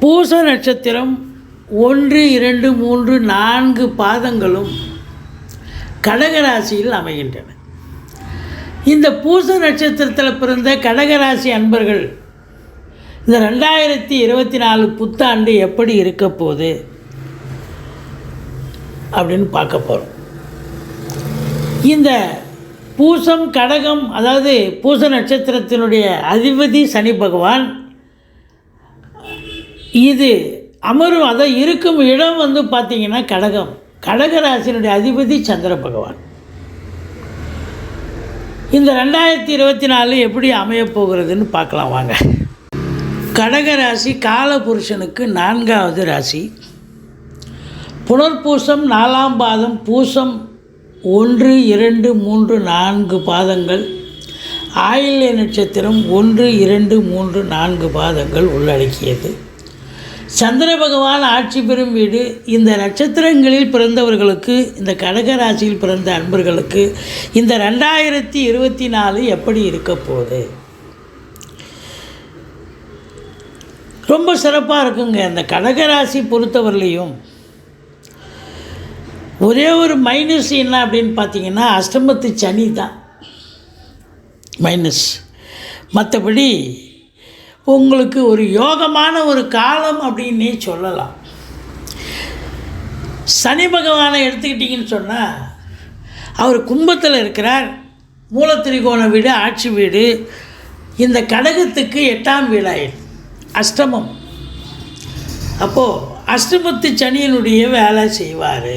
பூச நட்சத்திரம் 1, 2, 3, 4 பாதங்களும் கடகராசியில் அமைகின்றன. இந்த பூச நட்சத்திரத்தில் பிறந்த கடகராசி அன்பர்கள் இந்த 2024 புத்தாண்டு எப்படி இருக்க போகுது அப்படின்னு பார்க்க போகிறோம். இந்த பூசம் கடகம், அதாவது பூச நட்சத்திரத்தினுடைய அதிபதி சனி பகவான், இது அமரும் அதை இருக்கும் இடம் பார்த்திங்கன்னா கடகம். கடகராசினுடைய அதிபதி சந்திர பகவான். இந்த 2024 எப்படி அமையப்போகிறதுன்னு பார்க்கலாம் வாங்க. கடகராசி காலபுருஷனுக்கு 4வது ராசி. புனர்பூசம் 4ஆம் பாதம், பூசம் 1, 2, 3, 4 பாதங்கள், ஆயில்ய நட்சத்திரம் 1, 2, 3, 4 பாதங்கள் உள்ளடக்கியது. சந்திர பகவான் ஆட்சி பெறும் வீடு. இந்த நட்சத்திரங்களில் பிறந்தவர்களுக்கு, இந்த கடகராசியில் பிறந்த அன்பர்களுக்கு இந்த 2024 எப்படி இருக்க போகுது? ரொம்ப சிறப்பாக இருக்குங்க. இந்த கடகராசி பொறுத்தவரையிலையும் ஒரே ஒரு மைனஸ் என்ன அப்படின்னு பார்த்தீங்கன்னா, அஷ்டமத்து சனி தான் மைனஸ். மற்றபடி உங்களுக்கு ஒரு யோகமான ஒரு காலம் அப்படின்னே சொல்லலாம். சனி பகவானை எடுத்துக்கிட்டிங்கன்னு சொன்னால், அவர் கும்பத்தில் இருக்கிறார். மூலத்திரிகோண வீடு, ஆட்சி வீடு. இந்த கடகத்துக்கு 8ஆம் வீடாயிடும், அஷ்டமம். அப்போது அஷ்டமத்து சனியினுடைய வேலை செய்வார்.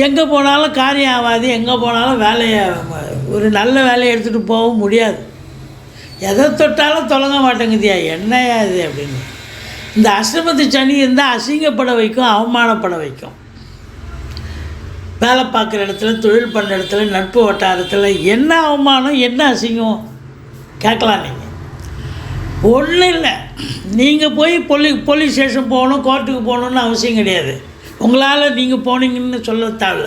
எங்கே போனாலும் காரியம் ஆகாது, எங்கே போனாலும் வேலையை, ஒரு நல்ல வேலையை எடுத்துகிட்டு போக முடியாது. எதை தொட்டாலும் தொடங்க மாட்டேங்குதியா, என்னையா இது அப்படின்னு. இந்த அஷ்டமத்து சனி இருந்தால் அசிங்கப்பட வைக்கும், அவமானப்பட வைக்கும். வேலை பார்க்குற இடத்துல, தொழில் பண்ணுற இடத்துல, நட்பு வட்டாரத்தில் என்ன அவமானம், என்ன அசிங்கம் கேட்கலாம். நீங்கள் ஒன்றும் இல்லை, நீங்கள் போய் போலீஸ் ஸ்டேஷன் போகணும், கோர்ட்டுக்கு போகணுன்னு அவசியம் கிடையாது. உங்களால் நீங்கள் போனீங்கன்னு சொல்லத்தால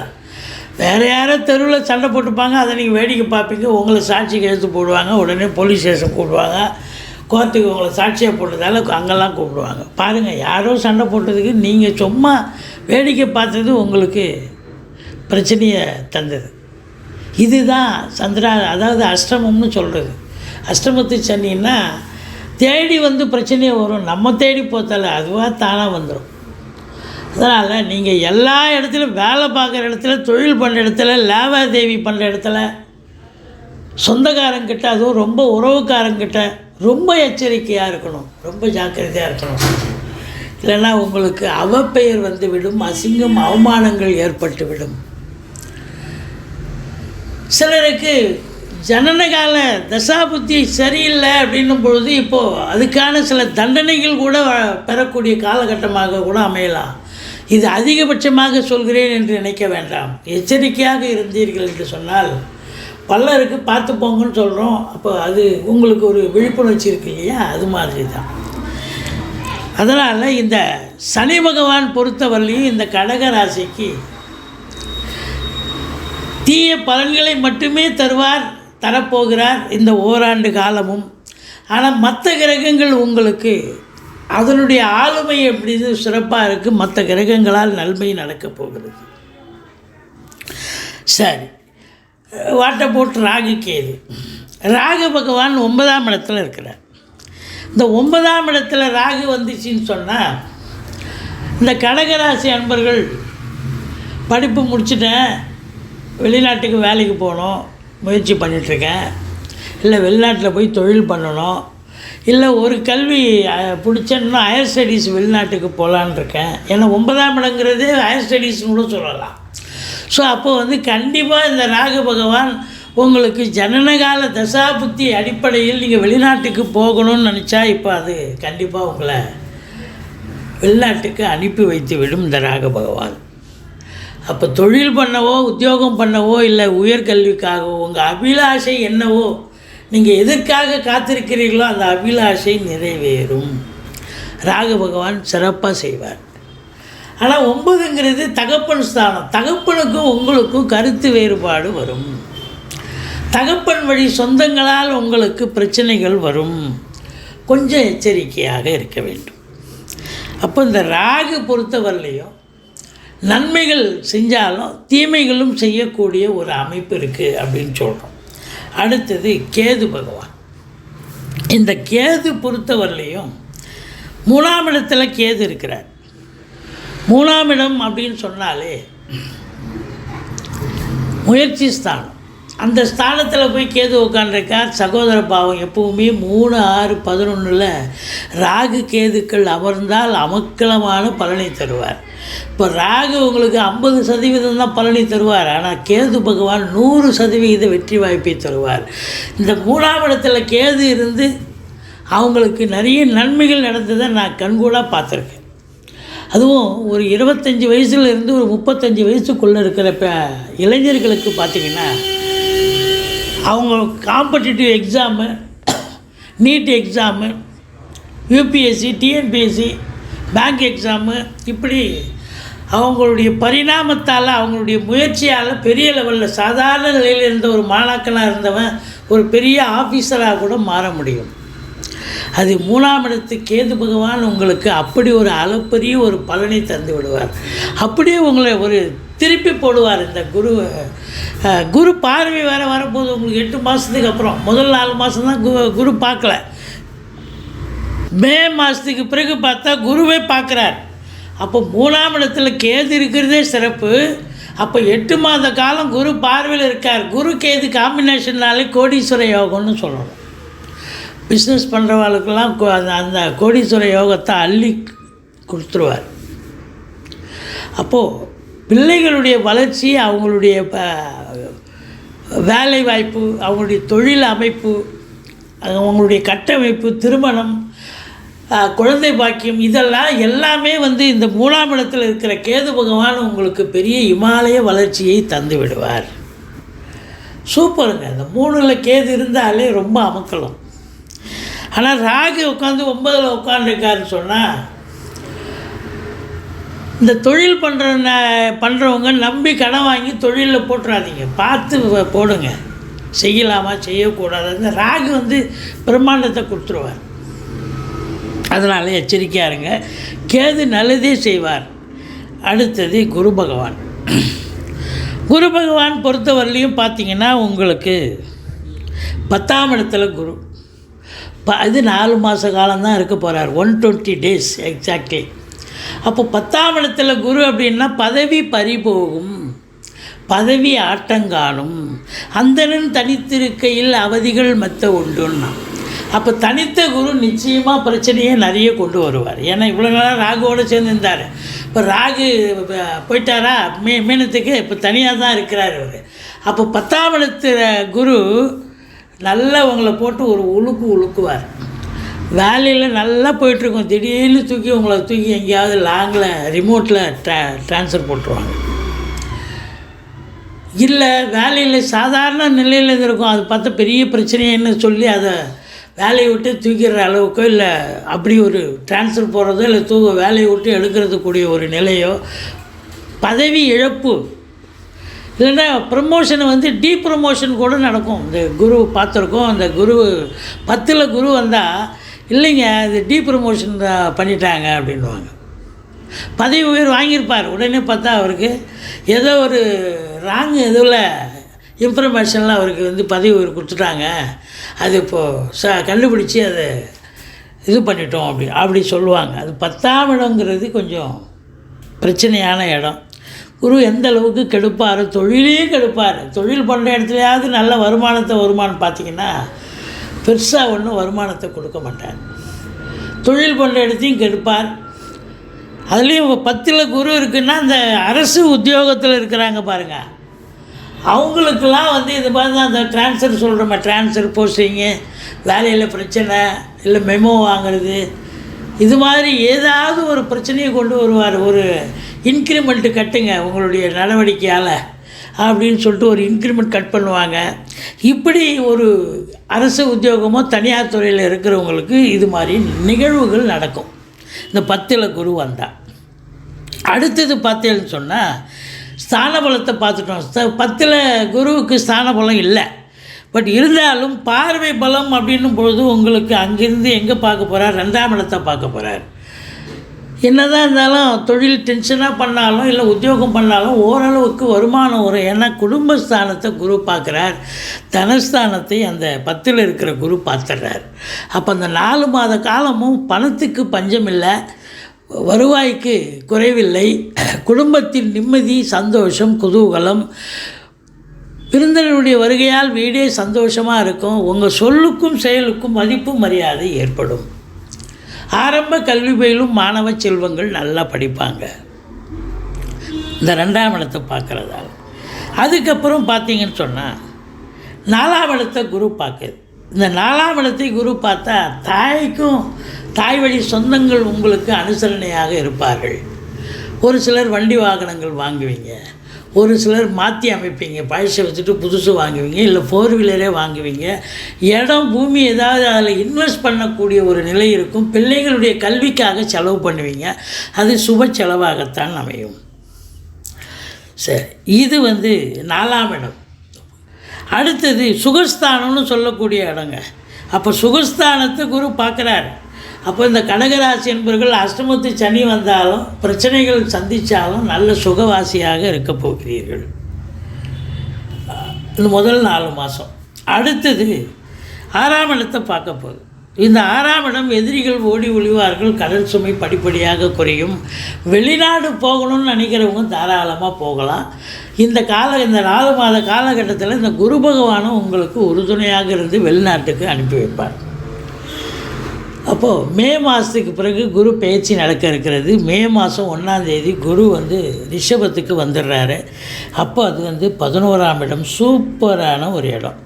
வேறு யாரோ தெருவில் சண்டை போட்டுப்பாங்க, அதை நீங்கள் வேடிக்கை பார்ப்பீங்க. உங்களை சாட்சிக்கு எடுத்து போடுவாங்க, உடனே போலீஸ் ஸ்டேஷன் கூப்பிடுவாங்க. கோர்ட்டுக்கு உங்களை சாட்சியாக போட்டதால் அங்கெல்லாம் கூப்பிடுவாங்க. பாருங்கள், யாரோ சண்டை போட்டதுக்கு நீங்கள் சும்மா வேடிக்கை பார்த்தது உங்களுக்கு பிரச்சனையை தந்தது. இதுதான் சந்திரா, அதாவது அஷ்டமம்னு சொல்கிறது. அஷ்டமத்து சனின்னா தேடி பிரச்சனையை வரும், நம்ம தேடி போத்தால அதுவாக தானாக வந்துடும். அதனால் நீங்கள் எல்லா இடத்துலையும், வேலை பார்க்குற இடத்துல, தொழில் பண்ணுற இடத்துல, லாவாதேவி பண்ணுற இடத்துல, சொந்தக்காரங்கிட்ட, அதுவும் ரொம்ப உறவுக்காரங்கிட்ட ரொம்ப எச்சரிக்கையாக இருக்கணும், ரொம்ப ஜாக்கிரதையாக இருக்கணும். இல்லைன்னா உங்களுக்கு அவப்பெயர் விடும், அசிங்கம் அவமானங்கள் ஏற்பட்டு விடும். சிலருக்கு ஜனனகால தசாபுத்தி சரியில்லை அப்படின்னும் பொழுது இப்போது அதுக்கான சில தண்டனைகள் கூட பெறக்கூடிய காலகட்டமாக கூட அமையலாம். இது அதிகபட்சமாக சொல்கிறேன் என்று நினைக்க வேண்டாம். எச்சரிக்கையாக இருந்தீர்கள் என்று சொன்னால் பலருக்கு பார்த்து போங்கன்னு சொல்கிறோம். அப்போ அது உங்களுக்கு ஒரு விழிப்புணர்ச்சி இருக்கு இல்லையா, அது மாதிரி தான். அதனால் இந்த சனி பகவான் பொறுத்தவரையிலையும் இந்த கடகராசிக்கு தீய பலன்களை மட்டுமே தரப்போகிறார் இந்த ஓராண்டு காலமும். ஆனால் மற்ற கிரகங்கள் உங்களுக்கு அதனுடைய ஆளுமை எப்படிது சிறப்பாக இருக்குது. மற்ற கிரகங்களால் நன்மை நடக்கப் போகிறது. சரி, வாட்டை போட்டு ராகு கேது. ராகு பகவான் 9ஆம் இடத்துல இருக்கிறார். இந்த 9ஆம் இடத்துல ராகு வந்துச்சின்னு சொன்னால், இந்த கடகராசி அன்பர்கள் படிப்பு முடிச்சுட்டேன், வெளிநாட்டுக்கு வேலைக்கு போகணும் முயற்சி பண்ணிகிட்ருக்கேன், இல்லை வெளிநாட்டில் போய் தொழில் பண்ணணும், இல்லை ஒரு கல்வி பிடிச்சேன்னா ஹையர் ஸ்டடீஸ் வெளிநாட்டுக்கு போகலான்னு இருக்கேன். ஏன்னா 9ஆம் இடங்கிறது ஹையர் ஸ்டடீஸ்னு கூட சொல்லலாம். ஸோ அப்போது கண்டிப்பாக இந்த ராகு பகவான் உங்களுக்கு ஜனனகால தசாபுத்தி அடிப்படையில் நீங்கள் வெளிநாட்டுக்கு போகணும்னு நினச்சா இப்போ அது கண்டிப்பாக உங்களை வெளிநாட்டுக்கு அனுப்பி வைத்து விடும் இந்த ராகு பகவான். அப்போ தொழில் பண்ணவோ, உத்தியோகம் பண்ணவோ, இல்லை உயர்கல்விக்காகவோ, உங்கள் அபிலாஷை என்னவோ, நீங்கள் எதற்காக காத்திருக்கிறீர்களோ அந்த அபிலாஷை நிறைவேறும். ராகு பகவான் சிறப்பாக செய்வார். ஆனால் 9ங்கிறது தகப்பன் ஸ்தானம். தகப்பனுக்கும் உங்களுக்கும் கருத்து வேறுபாடு வரும். தகப்பன் வழி சொந்தங்களால் உங்களுக்கு பிரச்சனைகள் வரும். கொஞ்சம் எச்சரிக்கையாக இருக்க வேண்டும். அப்போ இந்த ராகு பொறுத்தவரையிலையும் நன்மைகள் செஞ்சாலும் தீமைகளும் செய்யக்கூடிய ஒரு அமைப்பு இருக்குது அப்படின்னு சொல்கிறோம். அடுத்தது கேது பகவான். இந்த கேது பொறுத்தவரையிலையும் 3ஆம் இடத்துல கேது இருக்கிறார். 3ஆம் இடம் அப்படின்னு சொன்னாலே முயற்சி ஸ்தானம். அந்த ஸ்தானத்தில் போய் கேது உட்காண்டிருக்கார். சகோதர பாவம் எப்பவுமே 3, 6, 11 ராகு கேதுக்கள் அமர்ந்தால் அமக்கலமான பலனை தருவார். இப்போ ராகு உங்களுக்கு 50% தான் பலனை தருவார். ஆனால் கேது பகவான் 100% வெற்றி வாய்ப்பை தருவார். இந்த 3ஆம் இடத்துல கேது இருந்து அவங்களுக்கு நிறைய நன்மைகள் நடந்ததை நான் கண்கூடாக பார்த்துருக்கேன். அதுவும் ஒரு 25 வயசுலேருந்து ஒரு 35 வயசுக்குள்ளே இருக்கிற இளைஞர்களுக்கு பார்த்திங்கன்னா அவங்க competitive exam, NEET exam, UPSC, TNPSC, bank exam, இப்படி அவங்களுடைய பரிணாமத்தால் அவங்களுடைய முயற்சியால் பெரிய லெவலில் சாதாரண நிலையில் இருந்த ஒரு மாணாக்கனாக இருந்தவன் ஒரு பெரிய ஆஃபீஸராக கூட மாற முடியும். அது 3ஆம் இடத்து கேது பகவான் உங்களுக்கு அப்படி ஒரு அளப்பரிய ஒரு பலனை தந்து விடுவார். அப்படியே உங்களை ஒரு திருப்பி போடுவார். இந்த குரு பார்வை வேறு வரப்போகுது உங்களுக்கு 8 மாதத்துக்கு அப்புறம். முதல் 4 மாதம் தான் குரு பார்க்கல. மே மாதத்துக்கு பிறகு பார்த்தா குருவே பார்க்குறார். அப்போ 3ஆம் இடத்துல கேது இருக்கிறதே சிறப்பு. அப்போ 8 மாத காலம் குரு பார்வையில் இருக்கார். குரு கேது காம்பினேஷன்னாலே கோடீஸ்வர யோகம்னு சொல்லணும். பிஸ்னஸ் பண்ணுறவங்களுக்கெல்லாம் அந்த கோடீஸ்வர யோகத்தை அள்ளி கொடுத்துருவார். அப்போது பிள்ளைகளுடைய வளர்ச்சி, அவங்களுடைய வேலை வாய்ப்பு, அவங்களுடைய தொழில் அமைப்பு, அவங்களுடைய கட்டமைப்பு, திருமணம், குழந்தை பாக்கியம், இதெல்லாம் எல்லாமே இந்த 3ஆம் இடத்தில் இருக்கிற கேது பகவான் உங்களுக்கு பெரிய இமாலய வளர்ச்சியை தந்து விடுவார். சூப்பருங்க. இந்த 3ல் கேது இருந்தாலே ரொம்ப அமக்கலாம். ஆனால் ராகு உட்காந்து 9ல் உட்காந்துருக்காருன்னு சொன்னால் இந்த தொழில் பண்ணுறவங்க நம்பி கடன் வாங்கி தொழிலில் போட்டுறாதீங்க. பார்த்து போடுங்க. செய்யலாமா செய்யக்கூடாது. அந்த ராகு பிரம்மாண்டத்தை கொடுத்துருவார். அதனால் எச்சரிக்கையாக இருங்க. கேது நல்லதே செய்வார். அடுத்தது குரு பகவான். குரு பகவான் பொறுத்தவரையிலையும் பார்த்திங்கன்னா உங்களுக்கு 10ஆம் இடத்துல குரு. இது 4 மாத காலம்தான் இருக்க போகிறார். 120 days எக்ஸாக்ட்லி. அப்போ 10ஆம் இடத்துல குரு அப்படின்னா பதவி பறிபோகும், பதவி ஆட்டங்காணும், அந்தணன் தனித்திருக்கையில் அவதிகள் மெத்த உண்டுன்னா. அப்போ தனித்த குரு நிச்சயமாக பிரச்சனையே நிறைய கொண்டு வருவார். ஏன்னா இவ்வளோ நாளாக ராகுவோடு சேர்ந்து இருந்தார். இப்போ ராகு போயிட்டாரா மீனத்துக்கு, இப்போ தனியாக தான் இருக்கிறார் அவர். அப்போ 10ஆம் இடத்துல குரு நல்லா உங்களை போட்டு ஒரு உழுக்குவார். வேலையில் நல்லா போயிட்டுருக்கோம், திடீர்னு உங்களை தூக்கி எங்கேயாவது லாங்கில் ரிமோட்டில் ட்ரான்ஸ்ஃபர் போட்டுருவாங்க. இல்லை வேலையில் சாதாரண நிலையில் இருக்கும், அது பார்த்தா பெரிய பிரச்சனைன்னு சொல்லி அதை வேலையை விட்டு தூக்கிற அளவுக்கோ, இல்லை அப்படி ஒரு ட்ரான்ஸ்ஃபர் போகிறதோ, இல்லை வேலையை விட்டு எடுக்கிறதுக்கூடிய ஒரு நிலையோ, பதவி இழப்பு, இல்லைன்னா ப்ரமோஷனை டீப்ரமோஷன் கூட நடக்கும். இந்த குரு பார்த்துருக்கோம். அந்த குரு 10ல் குரு வந்தால் இல்லைங்க இது டீப்ரமோஷன் பண்ணிட்டாங்க அப்படின்வாங்க. பதவி உயர் வாங்கியிருப்பார். உடனே பார்த்தா அவருக்கு ஏதோ ஒரு ராங் எதுவில் இன்ஃபர்மேஷன்லாம் அவருக்கு பதவி உயர் கொடுத்துட்டாங்க, அது இப்போது கண்டுபிடிச்சி அதை இது பண்ணிட்டோம் அப்படி சொல்லுவாங்க. அது 10ஆம் இடங்கிறது கொஞ்சம் பிரச்சனையான இடம். குரு எந்த அளவுக்கு கெடுப்பார், தொழிலையும் கெடுப்பார். தொழில் பண்ணுற இடத்துலையாவது நல்ல வருமானம் பார்த்திங்கன்னா பெருசாக ஒன்றும் வருமானத்தை கொடுக்க மாட்டார். தொழில் பண்ணுற இடத்தையும் கெடுப்பார். அதுலேயும் 10ல் குரு இருக்குன்னா அந்த அரசு உத்தியோகத்தில் இருக்கிறாங்க பாருங்கள், அவங்களுக்கெல்லாம் இது மாதிரி தான் அந்த ட்ரான்ஸ்ஃபர் சொல்கிறோமே, ட்ரான்ஸ்ஃபர் போஸ்டிங்கு, வேலையில் பிரச்சனை, இல்லை மெமோ வாங்கிறது, இது மாதிரி ஏதாவது ஒரு பிரச்சனையை கொண்டு வருவார். ஒரு இன்க்ரிமெண்ட்டு கட்டுங்க உங்களுடைய நடவடிக்கையால் அப்படின்னு சொல்லிட்டு ஒரு இன்க்ரிமெண்ட் கட் பண்ணுவாங்க. இப்படி ஒரு அரசு உத்தியோகமோ தனியார் துறையில் இருக்கிறவங்களுக்கு இது மாதிரி நிகழ்வுகள் நடக்கும் இந்த 10ல் குரு வந்தால். அடுத்தது பார்த்தேன்னு சொன்னால் ஸ்தான பலத்தை பார்த்துட்டோம். 10ல் குருவுக்கு ஸ்தான பலம் இல்லை. பட் இருந்தாலும் பார்வை பலம் அப்படின்னும் பொழுது உங்களுக்கு அங்கேருந்து எங்கே பார்க்க போகிறார், 2ஆம் இடத்தை பார்க்க போகிறார். என்னதான் இருந்தாலும் தொழில் டென்ஷனாக பண்ணாலும் இல்லை உத்தியோகம் பண்ணாலும் ஓரளவுக்கு வருமானம் வரும். ஏன்னா குடும்பஸ்தானத்தை குரு பார்க்குறார், தனஸ்தானத்தை அந்த 10ல் இருக்கிற குரு பார்த்துடுறார். அப்போ அந்த 4 மாத காலமும் பணத்துக்கு பஞ்சம் இல்லை, வருவாய்க்கு குறைவில்லை, குடும்பத்தில் நிம்மதி, சந்தோஷம், குதூகலம், விருந்தினருடைய வருகையால் வீடே சந்தோஷமாக இருக்கும். உங்கள் சொல்லுக்கும் செயலுக்கும் மதிப்பு மரியாதை ஏற்படும். ஆரம்ப கல்வி பயிலும் மாணவ செல்வங்கள் நல்லா படிப்பாங்க இந்த 2ஆம் இடத்தை பார்க்குறதால. அதுக்கப்புறம் பார்த்தீங்கன்னு சொன்னால் 4ஆம் இடத்தை குரு பார்க்குது. இந்த 4ஆம் இடத்தை குரு பார்த்தா தாய்க்கும் தாய் வழி சொந்தங்கள் உங்களுக்கு அனுசரணையாக இருப்பார்கள். ஒரு சிலர் வண்டி வாகனங்கள் வாங்குவீங்க, ஒரு சிலர் மாற்றி அமைப்பீங்க, பழசை வச்சுட்டு புதுசு வாங்குவீங்க, இல்லை 4 வீலரே வாங்குவீங்க. இடம் பூமி ஏதாவது அதில் இன்வெஸ்ட் பண்ணக்கூடிய ஒரு நிலை இருக்கும். பிள்ளைகளுடைய கல்விக்காக செலவு பண்ணுவீங்க, அது சுப செலவாகத்தான் அமையும். சரி, இது 4ஆம் இடம். அடுத்தது சுகஸ்தானம்னு சொல்லக்கூடிய இடங்க. அப்போ சுகஸ்தானத்தை குரு பார்க்குறாரு. அப்போ இந்த கடகராசி என்பவர்கள் அஷ்டமத்து சனி வந்தாலும் பிரச்சனைகள் சந்தித்தாலும் நல்ல சுகவாசியாக இருக்க போகிறீர்கள் இந்த முதல் 4 மாதம். அடுத்தது 6ஆம் இடத்தை பார்க்க போகுது. இந்த 6ஆம் இடம் எதிரிகள் ஓடி ஒளிவார்கள், கடல் சுமை படிப்படியாக குறையும். வெளிநாடு போகணும்னு நினைக்கிறவங்க தாராளமாக போகலாம். இந்த 4 மாத காலகட்டத்தில் இந்த குரு பகவானும் உங்களுக்கு உறுதுணையாக இருந்து வெளிநாட்டுக்கு அனுப்பி வைப்பார். அப்போது மே மாதத்துக்கு பிறகு குரு பயிற்சி நடக்க இருக்கிறது. மே மாதம் 1ஆம் தேதி குரு ரிஷபத்துக்கு வந்துடுறாரு. அப்போ அது 11ஆம் இடம், சூப்பரான ஒரு இடம்.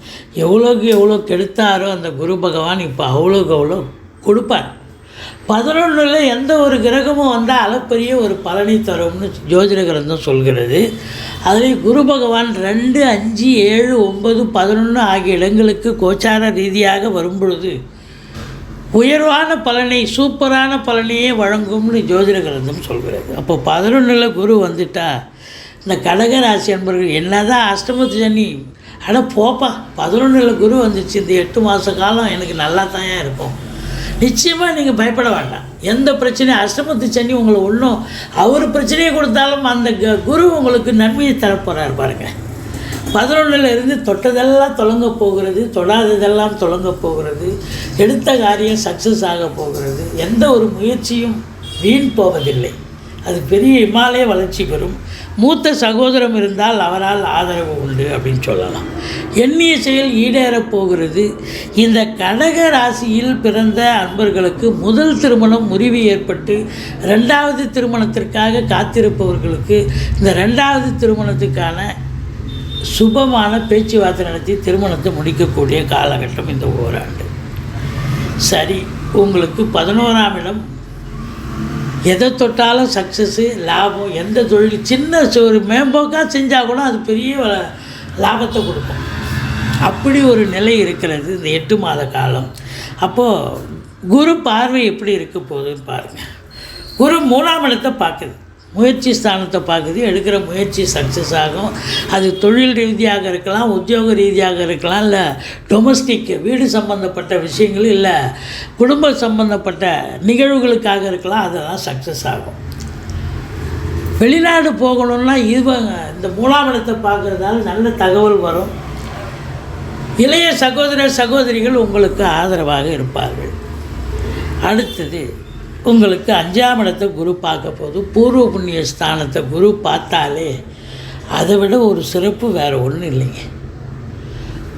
எவ்வளோக்கு எவ்வளோ கெடுத்தாரோ அந்த குரு பகவான் இப்போ அவ்வளோக்கு அவ்வளோ கொடுப்பார். 11ல் எந்த ஒரு கிரகமும் வந்தால் அளப்பரிய ஒரு பலனை தரும்னு ஜோதிட கிரந்தம் சொல்கிறது. அதில் குரு பகவான் 2, 5, 7, 9, 11 ஆகிய இடங்களுக்கு கோச்சார ரீதியாக வரும்பொழுது உயர்வான பலனை, சூப்பரான பலனையே வழங்கும்னு ஜோதிட கிரந்தம் சொல்கிறது. அப்போ 11ல் குரு வந்துட்டால் இந்த கடகராசி என்பவர்கள் என்ன தான் அஷ்டமத்து சனி, போப்பா 11ல் குரு வந்துச்சு, இந்த 8 மாத காலம் எனக்கு நல்லா தான் இருக்கும். நிச்சயமாக நீங்கள் பயப்பட வேண்டாம். எந்த பிரச்சனையும் அஷ்டமத்து சனி உங்களை ஒன்றும் அவர் பிரச்சனையை கொடுத்தாலும் அந்த குரு உங்களுக்கு நன்மையை தரப்போகிறார் பாருங்கள். 11ல் இருந்து தொட்டதெல்லாம் தொடங்க போகிறது, தொடாததெல்லாம் தொடங்க போகிறது, எடுத்த காரியம் சக்ஸஸ் ஆக போகிறது. எந்த ஒரு முயற்சியும் வீண் போவதில்லை, அது பெரிய இமாலய வளர்ச்சி பெறும். மூத்த சகோதரம் இருந்தால் அவரால் ஆதரவு உண்டு அப்படின்னு சொல்லலாம். எண்ணிய செயல் ஈடேறப் போகிறது. இந்த கடக ராசியில் பிறந்த அன்பர்களுக்கு முதல் திருமணம் முறிவு ஏற்பட்டு 2வது திருமணத்திற்காக காத்திருப்பவர்களுக்கு இந்த 2வது திருமணத்துக்கான சுபமான பேச்சுவார்த்தை நடத்தி திருமணத்தை முடிக்கக்கூடிய காலகட்டம் இந்த ஓராண்டு. சரி, உங்களுக்கு 11ஆம் இடம் எதை தொட்டாலும் சக்ஸஸ்ஸு, லாபம். எந்த தொழில் சின்ன ஒரு மேம்போக்காக செஞ்சால் கூட அது பெரிய லாபத்தை கொடுக்கும். அப்படி ஒரு நிலை இருக்கிறது இந்த 8 மாத காலம். அப்போது குரு பார்வை எப்படி இருக்க போகுதுன்னு பாருங்கள். குரு 3ஆம் இடத்தை பார்க்குது, முயற்சி ஸ்தானத்தை பார்க்குது. எடுக்கிற முயற்சி சக்ஸஸ் ஆகும். அது தொழில் ரீதியாக இருக்கலாம், உத்தியோக ரீதியாக இருக்கலாம், இல்லை டொமஸ்டிக் வீடு சம்பந்தப்பட்ட விஷயங்கள், இல்லை குடும்ப சம்பந்தப்பட்ட நிகழ்வுகளுக்காக இருக்கலாம். அதெல்லாம் சக்ஸஸ் ஆகும். வெளிநாடு போகணுன்னா இந்த 3ஆம் இடத்தை பார்க்குறதால நல்ல தகவல் வரும். இளைய சகோதர சகோதரிகள் உங்களுக்கு ஆதரவாக இருப்பார்கள். அடுத்தது உங்களுக்கு 5ஆம் இடத்தை குரு பார்க்க போது பூர்வ புண்ணிய ஸ்தானத்தை குரு பார்த்தாலே அதை விட ஒரு சிறப்பு வேறு ஒன்றும் இல்லைங்க.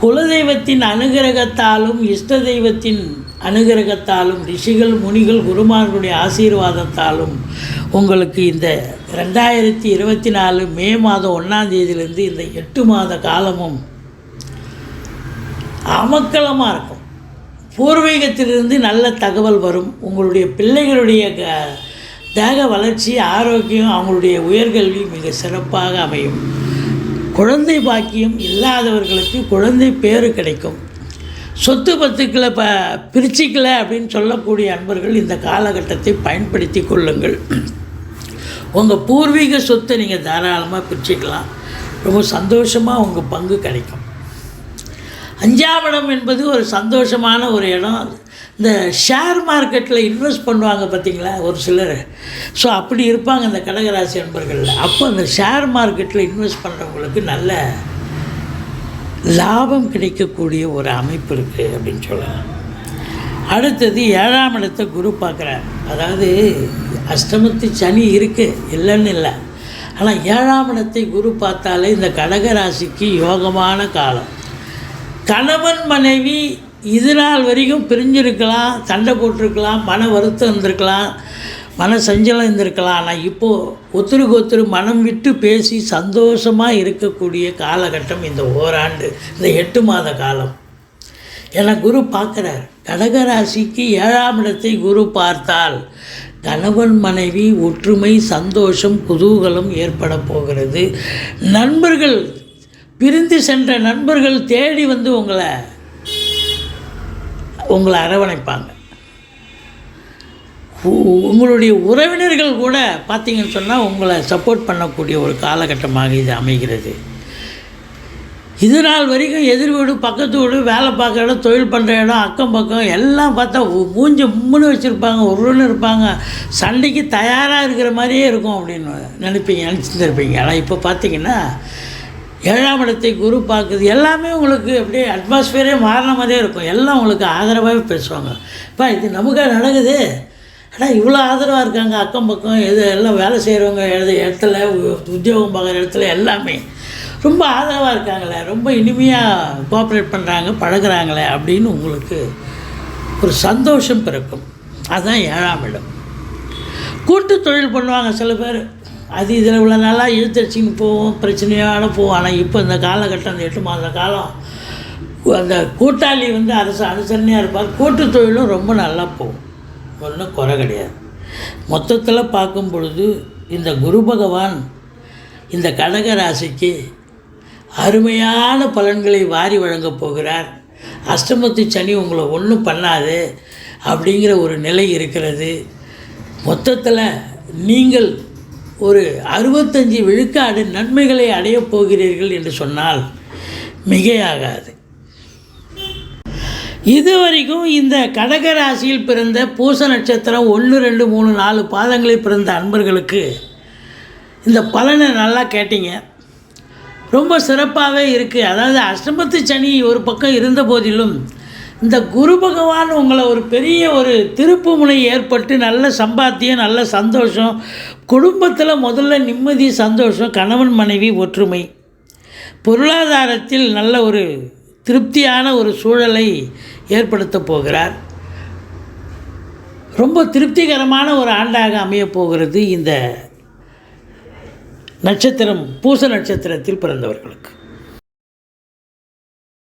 குலதெய்வத்தின் அனுகிரகத்தாலும் இஷ்ட தெய்வத்தின் அனுகிரகத்தாலும் ரிஷிகள் முனிகள் குருமார்களுடைய ஆசீர்வாதத்தாலும் உங்களுக்கு இந்த 2024 மே மாதம் 1ஆம் தேதியிலிருந்து இந்த 8 மாத காலமும் அமக்கலமாக இருக்கும். பூர்வீகத்திலிருந்து நல்ல தகவல் வரும். உங்களுடைய பிள்ளைகளுடைய தேக வளர்ச்சி, ஆரோக்கியம், அவங்களுடைய உயர்கல்வி மிக சிறப்பாக அமையும். குழந்தை பாக்கியம் இல்லாதவர்களுக்கு குழந்தை பேறு கிடைக்கும். சொத்து பத்துக்களை பிரிச்சிக்கல அப்படின்னு சொல்லக்கூடிய அன்பர்கள் இந்த காலகட்டத்தை பயன்படுத்தி கொள்ளுங்கள். உங்கள் பூர்வீக சொத்தை நீங்கள் தாராளமாக பிரிச்சிக்கலாம். ரொம்ப சந்தோஷமாக உங்கள் பங்கு கிடைக்கும். 5ஆம் இடம் என்பது ஒரு சந்தோஷமான ஒரு இடம். இந்த ஷேர் மார்க்கெட்டில் இன்வெஸ்ட் பண்ணுவாங்க பார்த்திங்களா ஒரு சிலர். ஸோ அப்படி இருப்பாங்க இந்த கடகராசி நண்பர்களில். அப்போ அந்த ஷேர் மார்க்கெட்டில் இன்வெஸ்ட் பண்ணுறவங்களுக்கு நல்ல லாபம் கிடைக்கக்கூடிய ஒரு அமைப்பு இருக்குது அப்படின்னு சொல்லலாம். அடுத்தது 7ஆம் இடத்தை குரு பார்க்குறார். அதாவது அஷ்டமத்து சனி இருக்குது, இல்லைன்னு இல்லை. ஆனால் 7ஆம் இடத்தை குரு பார்த்தாலே இந்த கடகராசிக்கு யோகமான காலம். கணவன் மனைவி இது நாள் வரைக்கும் பிரிஞ்சிருக்கலாம், சண்டை போட்டிருக்கலாம், மன வருத்தம் இருந்திருக்கலாம், மன சஞ்சலம் இருந்திருக்கலாம். ஆனால் இப்போது ஒருத்தருக்கு ஒருத்தர் மனம் விட்டு பேசி சந்தோஷமாக இருக்கக்கூடிய காலகட்டம் இந்த ஓராண்டு, இந்த 8 மாத காலம். ஏன்னா குரு பார்க்குறார். கடகராசிக்கு 7ஆம் இடத்தை குரு பார்த்தால் கணவன் மனைவி ஒற்றுமை, சந்தோஷம், குதூகலம் ஏற்பட போகிறது. நண்பர்கள், பிரிந்து சென்ற நண்பர்கள் தேடி வந்து உங்களை அரவணைப்பாங்க. உங்களுடைய உறவினர்கள் கூட பார்த்திங்கன்னு சொன்னால் உங்களை சப்போர்ட் பண்ணக்கூடிய ஒரு காலகட்டமாக இது அமைகிறது. இது நாள் வரைக்கும் எதிர் வீடு, பக்கத்து வீடு, வேலை பார்க்குற இடம், தொழில் பண்ணுற இடம், அக்கம் பக்கம் எல்லாம் பார்த்தா மூஞ்சி மும்முன்னு வச்சுருப்பாங்க, ஒருன்னு இருப்பாங்க, சண்டைக்கு தயாராக இருக்கிற மாதிரியே இருக்கும் அப்படின்னு நினச்சிருப்பீங்க. ஆனால் இப்போ பார்த்திங்கன்னா 7ஆம் இடத்தை குரு பார்க்குது. எல்லாமே உங்களுக்கு அப்படியே அட்மாஸ்பியரே மாறின மாதிரியே இருக்கும். எல்லாம் உங்களுக்கு ஆதரவாகவே பேசுவாங்க. இப்போ இது நமக்காக நடக்குது, ஆனால் இவ்வளோ ஆதரவாக இருக்காங்க அக்கம் பக்கம், எல்லாம் வேலை செய்கிறவங்க இடத்துல, உத்தியோகம் பார்க்குற இடத்துல எல்லாமே ரொம்ப ஆதரவாக இருக்காங்களே, ரொம்ப இனிமையாக கோஆப்ரேட் பண்ணுறாங்க, பழகுறாங்களே அப்படின்னு உங்களுக்கு ஒரு சந்தோஷம் பிறக்கும். அதுதான் 7ஆம் இடம். கூட்டு தொழில் பண்ணுவாங்க சில பேர். அது இதில் இவ்வளோ நாளாக இழுத்தடிச்சின்னு போவோம், பிரச்சனையோட போவோம். ஆனால் இப்போ இந்த காலகட்டம், இந்த 8 மாத காலம், அந்த கூட்டாளி வந்து அனுசரணையாக இருப்பார். கூட்டு தொழிலும் ரொம்ப நல்லா போகும், ஒன்றும் குறை கிடையாது. மொத்தத்தில் பார்க்கும் பொழுது இந்த குரு பகவான் இந்த கடக ராசிக்கு அருமையான பலன்களை வாரி வழங்கப் போகிறார். அஷ்டமத்து சனி உங்களை ஒன்றும் பண்ணாது அப்படிங்கிற ஒரு நிலை இருக்கிறது. மொத்தத்தில் நீங்கள் ஒரு 65 விழுக்காடு நன்மைகளை அடையப் போகிறீர்கள் என்று சொன்னால் மிகையாகாது. இதுவரைக்கும் இந்த கடக ராசியில் பிறந்த பூச நட்சத்திரம் 1, 2, 3, 4 பாதங்களில் பிறந்த அன்பர்களுக்கு இந்த பலனை நல்லா கேட்டீங்க. ரொம்ப சிறப்பாகவே இருக்குது. அதாவது அஷ்டமத்து சனி ஒரு பக்கம் இருந்த போதிலும் இந்த குரு பகவான் உங்களை ஒரு பெரிய ஒரு திருப்பு முனை ஏற்பட்டு நல்ல சம்பாத்தியம், நல்ல சந்தோஷம், குடும்பத்தில் முதல்ல நிம்மதி, சந்தோஷம், கணவன் மனைவி ஒற்றுமை, பொருளாதாரத்தில் நல்ல ஒரு திருப்தியான ஒரு சூழலை ஏற்படுத்த போகிறார். ரொம்ப திருப்திகரமான ஒரு ஆண்டாக அமையப் போகிறது இந்த நட்சத்திரம், பூச நட்சத்திரத்தில் பிறந்தவர்களுக்கு.